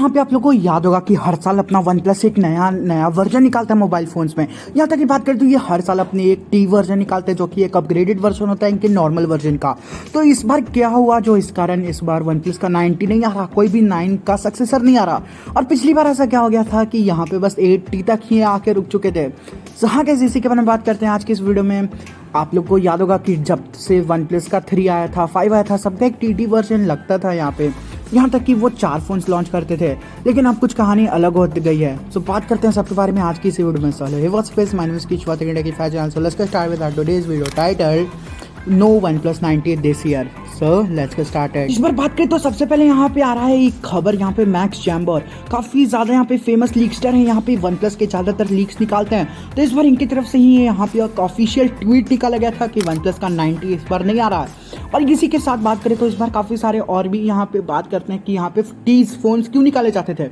यहाँ पे आप लोगों को याद होगा कि हर साल अपना वन प्लस एक नया नया वर्जन निकालता है मोबाइल फ़ोन्स में। यहाँ तक की बात करें तो ये हर साल अपने एक टी वर्जन निकालते हैं जो कि एक अपग्रेडेड वर्जन होता है इनके नॉर्मल वर्जन का। तो इस बार क्या हुआ जो इस कारण इस बार वन प्लस का 90 नहीं आ रहा, कोई भी 9 का सक्सेसर नहीं आ रहा। और पिछली बार ऐसा क्या हो गया था कि यहाँ पे बस 8T तक ही आके रुक चुके थे। हाँ कैसे इसी के बारे में बात करते हैं आज की इस वीडियो में। आप लोग को याद होगा कि जब से वन प्लस का 3 आया था, 5 आया था, सबका एक टी वर्जन लगता था यहाँ तक कि वो 4 फोन्स लॉन्च करते थे। लेकिन अब कुछ कहानी अलग हो गई है। सो बात करते हैं सबके बारे में आज की इस वीडियो में। So hey what's up, my name is किश वात इंडिया की fashion channel. So let's get start with today's video title no OnePlus 90 this year. So let's get started. इस बार बात करें तो सबसे पहले यहाँ पे आ रहा है एक खबर। यहाँ पे मैक्स चैम्बर काफ़ी ज़्यादा यहाँ पे फेमस लीक्स्टर हैं, यहाँ पे OnePlus के ज़्यादातर लीक्स निकालते हैं। तो इस बार इनकी तरफ से ही यहाँ पे एक ऑफिशियल ट्वीट निकाला गया था कि OnePlus का 90 इस बार नहीं आ रहा है। और इसी के साथ बात करें तो इस बार काफ़ी सारे और भी यहाँ पे बात करते हैं कि यहाँ पे टीज फोन्स क्यों निकाले जाते थे।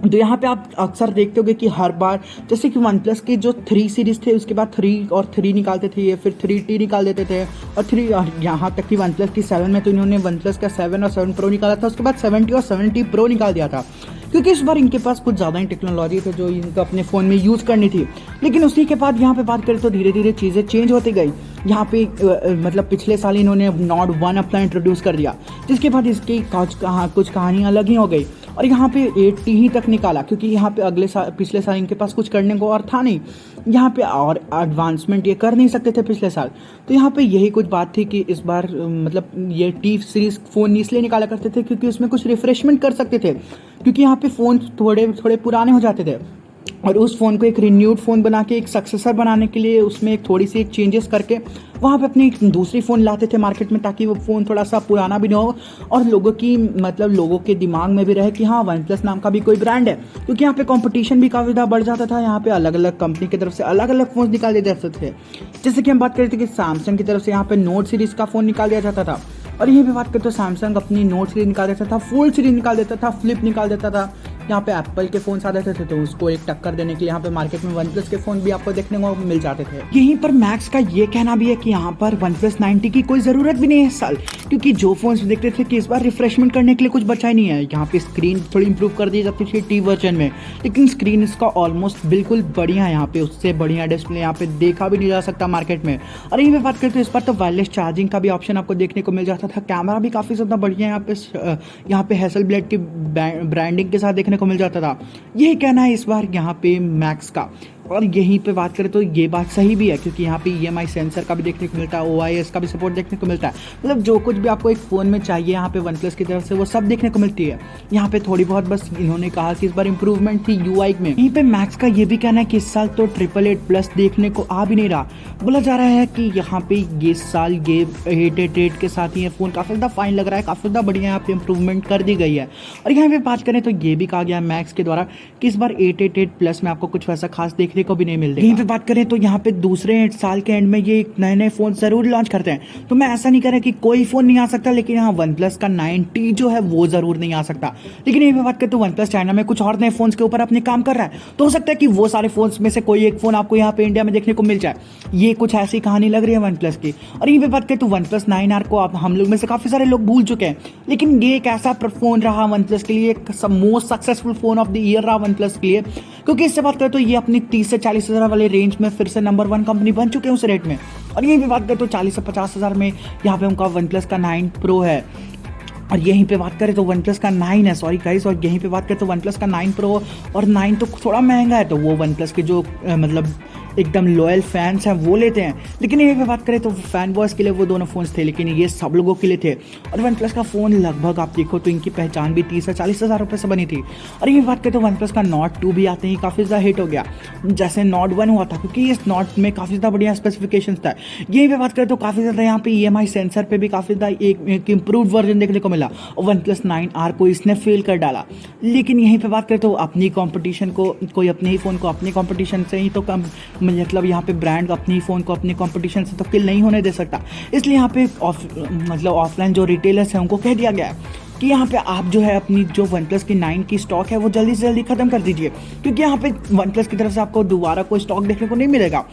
तो यहाँ पे आप अक्सर देखते होंगे कि हर बार जैसे कि OnePlus के जो 3 सीरीज़ थे उसके बाद 3 और 3 निकालते थे, ये फिर 3T निकाल देते थे और 3 यहाँ तक कि OnePlus की 7 में तो इन्होंने OnePlus का 7 और 7 Pro निकाला था, उसके बाद 70 और 70 Pro निकाल दिया था क्योंकि इस बार इनके पास कुछ ज़्यादा ही टेक्नोलॉजी थी जो इनको अपने फ़ोन में यूज़ करनी थी। लेकिन उसी के बाद यहाँ पे बात करें तो धीरे धीरे चीज़ें चेंज होती गई। यहाँ पे मतलब पिछले साल इन्होंने Nord 1 अपना इंट्रोड्यूस कर दिया, जिसके बाद इसकी कुछ कहानी अलग ही हो गई और यहाँ पे 8T ही तक निकाला क्योंकि यहाँ पे पिछले साल इनके पास कुछ करने को और था नहीं। यहाँ पे और एडवांसमेंट ये कर नहीं सकते थे पिछले साल। तो यहाँ पे यही कुछ बात थी कि इस बार मतलब ये टी सीरीज़ फ़ोन इसलिए निकाला करते थे क्योंकि उसमें कुछ रिफ्रेशमेंट कर सकते थे, क्योंकि यहाँ पे फ़ोन थोड़े पुराने हो जाते थे और उस फ़ोन को एक रिन्यूड फ़ोन बना के एक सक्सेसर बनाने के लिए उसमें एक थोड़ी सी एक चेंजेस करके वहाँ पे अपनी दूसरी फ़ोन लाते थे मार्केट में, ताकि वो फ़ोन थोड़ा सा पुराना भी ना हो और लोगों के दिमाग में भी रहे कि हाँ OnePlus नाम का भी कोई ब्रांड है। क्योंकि यहाँ पे कंपटीशन भी काफ़ी ज़्यादा बढ़ जाता था। यहाँ पे अलग अलग कंपनी की तरफ से अलग अलग फ़ोन निकाले जाते थे। जैसे कि हम बात करते थे कि सैमसंग की तरफ से यहाँ पे नोट सीरीज़ का फ़ोन निकाल दिया जाता था और यहीं पे बात करते तो सैमसंग अपनी नोट सीरीज निकाल देता था, फोल्ड सीरीज निकाल देता था, फ्लिप निकाल देता था। यहाँ पे एप्पल के फ़ोन्स आ जाते थे तो उसको एक टक्कर देने के लिए यहाँ पे मार्केट में OnePlus के फ़ोन भी आपको देखने को मिल जाते थे। यहीं पर मैक्स का ये कहना भी है कि यहाँ पर OnePlus 90 की कोई ज़रूरत भी नहीं है इस साल, क्योंकि जो फ़ोन्स देखते थे कि इस बार रिफ्रेशमेंट करने के लिए कुछ बचा ही नहीं है। यहाँ पे स्क्रीन थोड़ी इंप्रूव कर दी जाती थी टी वर्जन में, लेकिन स्क्रीन इसका ऑलमोस्ट बिल्कुल बढ़िया है। यहाँ पे उससे बढ़िया डिस्प्ले यहाँ पे देखा भी नहीं जा सकता मार्केट में। और यहीं पर बात करते हैं इस बार तो वायरलेस चार्जिंग का भी ऑप्शन आपको देखने को मिल जाता था। कैमरा भी काफ़ी ज़्यादा बढ़िया यहाँ पे हैसलब्लेड की ब्रांडिंग के साथ देखने को मिल जाता था। यही कहना है इस बार यहाँ पे मैक्स का। और यहीं पे बात करें तो ये बात सही भी है क्योंकि यहाँ पे EMI सेंसर का भी देखने को मिलता है, OIS का भी सपोर्ट देखने को मिलता है। मतलब जो कुछ भी आपको एक फ़ोन में चाहिए यहाँ पे OnePlus की तरफ से वो सब देखने को मिलती है। यहाँ पे थोड़ी बहुत बस इन्होंने कहा कि इस बार इंप्रूवमेंट थी UI में। यहीं पे मैक्स का ये भी कहना है कि इस साल तो 888+ देखने को आ भी नहीं रहा। बोला जा रहा है कि यहाँ पे ये साल ये 888 के साथ ही फ़ोन काफ़ी ज़्यादा फाइन लग रहा है, काफ़ी ज़्यादा बढ़िया यहाँ पे इंप्रूवमेंट कर दी गई है। और यहाँ पे बात करें तो ये भी कहा गया है मैक्स के द्वारा कि इस बार 888+ में आपको कुछ वैसा खास देखने को भी नहीं मिल रहा। यहीं पे बात करें तो यहाँ पे दूसरे साल के एंड में ये नए नए फ़ोन ज़रूर लॉन्च करते हैं। तो मैं ऐसा नहीं कह रहा कि कोई फ़ोन नहीं आ सकता, लेकिन यहाँ OnePlus का 90 जो है वो ज़रूर नहीं आ सकता। लेकिन यहीं पे बात करें तो OnePlus चाइना में कुछ और नए फ़ोन्स के ऊपर अपने काम कर रहा है, तो हो सकता है कि वो सारे फ़ोन्स में से कोई एक फ़ोन आपको यहाँ पे इंडिया में देखने को मिल जाए। ये कुछ ऐसी कहानी लग रही है OnePlus की। और यहीं पे बात करें तो OnePlus 9R को आप हम लोग में से काफ़ी सारे लोग भूल चुके हैं, लेकिन ये एक ऐसा फ़ोन रहा OnePlus के लिए, एक most successful phone off the year रहा OnePlus के लिए। क्योंकि इससे बात करें तो ये अपनी 30 से 40 हज़ार वाले रेंज में फिर से नंबर 1 कंपनी बन चुके हैं उस रेट में। और यहीं पे बात करें तो 40 से 50 हज़ार में यहाँ पे उनका OnePlus का 9 Pro है। और यहीं पे बात करें तो OnePlus का 9 है, सॉरी गाइस। और यहीं पे बात करें तो OnePlus का 9 Pro और 9 तो थोड़ा महंगा है, तो वो OnePlus के जो मतलब एकदम लॉयल फैंस हैं वो लेते हैं। लेकिन यहीं पे बात करें तो फैन बॉयज़ के लिए वो दोनों फ़ोन्स थे, लेकिन ये सब लोगों के लिए थे। और OnePlus का फ़ोन लगभग आप देखो तो इनकी पहचान भी 30 से 40 हज़ार रुपये से बनी थी। और यही बात करें तो OnePlus का Nord 2 भी आते ही काफ़ी ज़्यादा हिट हो गया, जैसे Nord 1 हुआ था, क्योंकि इस Nord में काफ़ी ज़्यादा बढ़िया स्पेसिफिकेशंस था। यहीं पे बात करें तो काफ़ी ज़्यादा यहाँ पे EMI सेंसर पे भी काफ़ी ज़्यादा एक इम्प्रूव वर्जन देखने को मिला और OnePlus 9R को इसने फेल कर डाला। लेकिन यहीं पे बात करें तो अपनी कंपटीशन को कोई अपने ही फ़ोन को अपनी कंपटीशन से ही तो कम, मतलब यहाँ पे ब्रांड अपनी फ़ोन को अपनी कंपटीशन से तो किल नहीं होने दे सकता। इसलिए यहाँ पे ऑफलाइन जो रिटेलर्स हैं उनको कह दिया गया है कि यहाँ पे आप जो है अपनी जो OnePlus की 9 की स्टॉक है वो जल्दी से जल्दी ख़त्म कर दीजिए, क्योंकि यहाँ पे OnePlus की तरफ से आपको दोबारा कोई स्टॉक देखने को नहीं मिलेगा।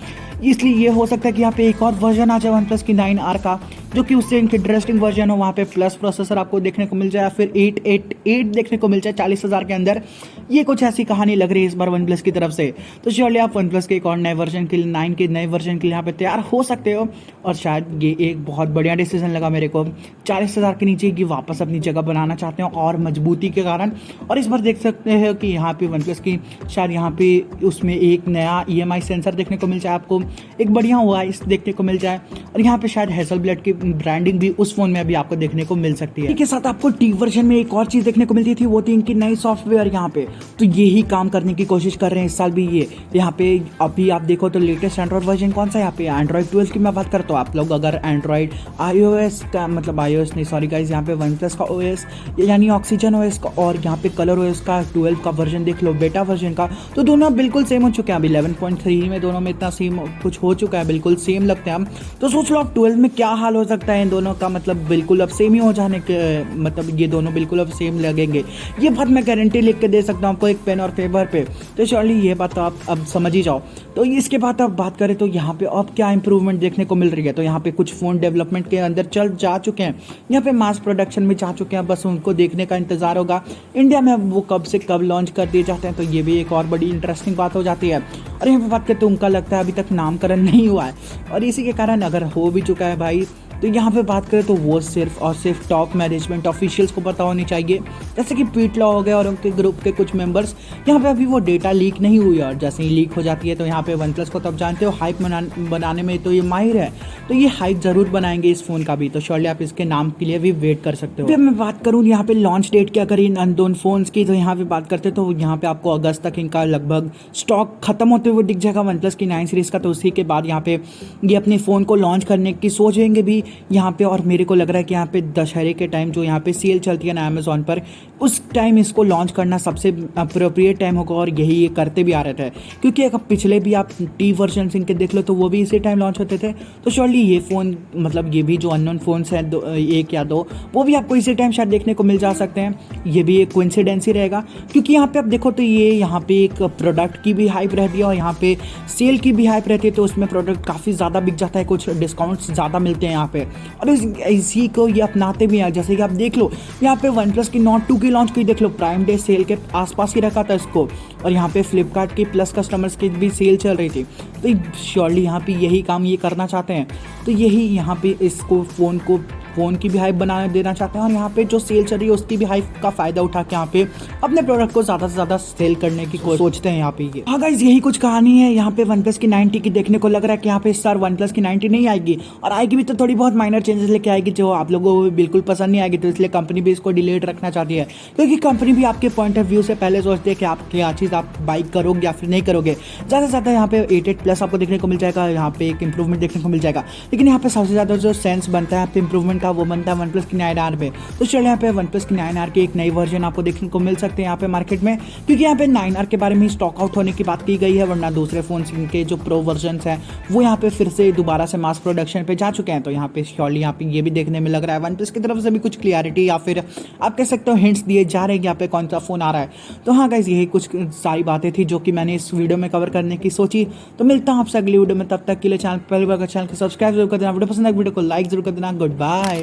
इसलिए ये हो सकता है कि यहाँ पे एक और वर्जन आ जाए वन प्लस की 9R का, जो कि उससे इंटरेस्टिंग वर्जन हो, वहाँ पे प्लस प्रोसेसर आपको देखने को मिल जाए, फिर 888 देखने को मिल जाए 40,000 के अंदर। ये कुछ ऐसी कहानी लग रही है इस बार वन प्लस की तरफ से। तो श्योरली आप वन प्लस के एक और नए वर्जन के लिए, 9 के नए वर्जन के लिए यहाँ पे तैयार हो सकते हो। और शायद ये एक बहुत बढ़िया डिसीजन लगा मेरे को, 40,000 के नीचे की वापस अपनी जगह बनाना चाहते हो और मजबूती के कारण। और इस बार देख सकते हैं कि यहाँ पे वन प्लस की शायद यहाँ पे उसमें एक नया EMI सेंसर देखने को मिल जाए आपको, एक बढ़िया OIS देखने को मिल जाए, और यहाँ पे शायद हैज़लब्लड की ब्रांडिंग भी उस फोन में अभी आपको देखने को मिल सकती है। इसके साथ आपको टी वर्जन में एक और चीज देखने को मिलती थी, वो थी इनकी नई सॉफ्टवेयर यहाँ पे। तो यही काम करने की कोशिश कर रहे हैं इस साल भी ये। यहाँ पे अभी आप देखो तो लेटेस्ट एंड्रॉइड वर्जन कौन सा है यहाँ पे, एंड्रॉइड 12 की मैं बात करता हूँ। आप लोग अगर एंड्रॉइड iOS का, मतलब iOS नहीं सॉरी गाइज, यहाँ पे वन प्लस का OS यानी ऑक्सीजन OS का और यहाँ पे कलर OS का 12 का वर्जन देख लो, बेटा वर्जन का, तो दोनों बिल्कुल सेम हो चुके हैं। अभी 11.3 में दोनों में इतना सेम कुछ हो चुका है, बिल्कुल सेम लगते हैं हम। तो सोच लो आप 12 में क्या हाल हो सकता है इन दोनों का, मतलब बिल्कुल अब सेम ही हो जाने के, मतलब ये दोनों बिल्कुल अब सेम लगेंगे। ये बात मैं गारंटी लिख के दे सकता हूँ आपको एक पेन और पेपर पे। तो श्योरली ये बात तो आप अब समझ ही जाओ। तो इसके बाद अब बात करें तो यहाँ पे अब क्या इंप्रूवमेंट देखने को मिल रही है। तो यहाँ पे कुछ फ़ोन डेवलपमेंट के अंदर चल जा चुके हैं, यहाँ पे मास प्रोडक्शन में जा चुके हैं, बस उनको देखने का इंतजार होगा इंडिया में वो कब से कब लॉन्च कर दिए जाते हैं। तो ये भी एक और बड़ी इंटरेस्टिंग बात हो जाती है। और यहाँ पे बात करते तो उनका लगता है अभी तक नामकरण नहीं हुआ है, और इसी के कारण अगर हो भी चुका है भाई, तो यहाँ पे बात करें तो वो सिर्फ और सिर्फ टॉप मैनेजमेंट ऑफिशियल्स को पता होनी चाहिए, जैसे कि पीट लॉ हो गए और उनके ग्रुप के कुछ मेंबर्स। यहाँ पे अभी वो डेटा लीक नहीं हुई, और जैसे ही लीक हो जाती है तो यहाँ पे वन प्लस को, तो आप जानते हो हाइप बनाने में तो ये माहिर है, तो ये हाइप जरूर बनाएंगे इस फोन का भी। तो श्योरली आप इसके नाम के लिए भी वेट कर सकते हो। मैं बात करूँ यहाँ पे लॉन्च डेट की, अगर इन दोनों फोन्स की, तो यहाँ पे बात करते तो यहाँ पे आपको अगस्त तक इनका लगभग स्टॉक खत्म होते हुए दिख जाएगा वन प्लस की 9 सीरीज का। तो उसी के बाद यहाँ पे ये अपने फ़ोन को लॉन्च करने की सोचेंगे भी यहाँ पे। और मेरे को लग रहा है कि यहाँ पे दशहरे के टाइम जो यहाँ पे सेल चलती है ना अमेजोन पर, उस टाइम इसको लॉन्च करना सबसे अप्रोप्रिएट टाइम होगा, और यही ये करते भी आ रहे थे। क्योंकि अगर पिछले भी आप टी वर्जन के देख लो तो वो भी इसी टाइम लॉन्च होते थे। तो श्योरली ये फ़ोन, मतलब ये भी जो अननोन फ़ोन्स हैं एक या दो, वो भी आपको इसी टाइम शायद देखने को मिल जा सकते हैं। ये भी एक कोइंसिडेंस ही रहेगा, क्योंकि यहाँ पे आप देखो तो ये यहाँ पे एक प्रोडक्ट की भी हाइप रहती है और यहाँ पे सेल की भी हाइप रहती है। तो उसमें प्रोडक्ट काफ़ी ज़्यादा बिक जाता है, कुछ डिस्काउंट्स ज़्यादा मिलते हैं यहाँ पे, और इसी को ये अपनाते भी हैं। जैसे कि आप देख लो यहाँ पे वन प्लस की नोट 2 की लॉन्च की देख लो, प्राइम डे सेल के आसपास ही रखा था इसको, और यहाँ पे फ्लिपकार्ट की प्लस कस्टमर्स की भी सेल चल रही थी। तो श्योरली यहाँ पे यही काम ये करना चाहते हैं। तो यही यहाँ पे इसको फ़ोन की भी हाइप बना देना चाहते हैं, और यहाँ पे जो सेल चल रही है उसकी भी हाइप का फ़ायदा उठा के यहाँ पे अपने प्रोडक्ट को ज़्यादा से ज़्यादा सेल करने की सोचते हैं यहाँ पे ये। हाँ गाइस, यही कुछ कहानी है यहाँ पे वन प्लस की 90 की। देखने को लग रहा है कि यहाँ पे इस साल वन प्लस की 90 नहीं आएगी, और आएगी भी तो थोड़ी बहुत माइनर चेंजेस लेके आएगी जो आप लोगों को बिल्कुल पसंद नहीं आएगी। तो इसलिए कंपनी भी इसको डिलेड रखना चाहती है, क्योंकि कंपनी भी आपके पॉइंट ऑफ व्यू से पहले सोचती है कि आप क्या चीज़ आप बाइक करोगे या फिर नहीं करोगे। ज़्यादा से ज़्यादा यहाँ पे 88 प्लस आपको देखने को मिल जाएगा, यहाँ पे एक इंप्रूवमेंट देखने को मिल जाएगा। लेकिन यहाँ पे सबसे ज़्यादा जो सेंस बनता है यहाँ पे इंप्रूवमेंट का, वो बनता है वन प्लस की 9R पे। तो चलिए यहाँ पे वन प्लस की 9R की एक नई वर्जन आपको देखने को मिल सकते हैं यहाँ पे मार्केट में, क्योंकि यहाँ पे 9R के बारे में स्टॉक आउट होने की बात की गई है, वरना दूसरे फोन के जो प्रो वर्जन हैं वो यहाँ पे फिर से दोबारा से मास प्रोडक्शन पे जा चुके हैं। तो यहाँ पे श्योरली यहाँ पे ये भी देखने में लग रहा है वन प्लस की तरफ से भी कुछ क्लियरिटी, या फिर आप कह सकते हो हिंट्स दिए जा रहे हैं यहाँ पे कौन सा फोन आ रहा है। तो हाँ गाइस, यही कुछ सारी बातें थी जो कि मैंने इस वीडियो में कवर करने की सोची। तो मिलता हूँ आपसे अगली वीडियो में, तब तक के लिए चैनल पहली बार चैनल को सब्सक्राइब जरूर कर देना, वीडियो पसंद है वीडियो को लाइक जरूर कर देना। Good bye.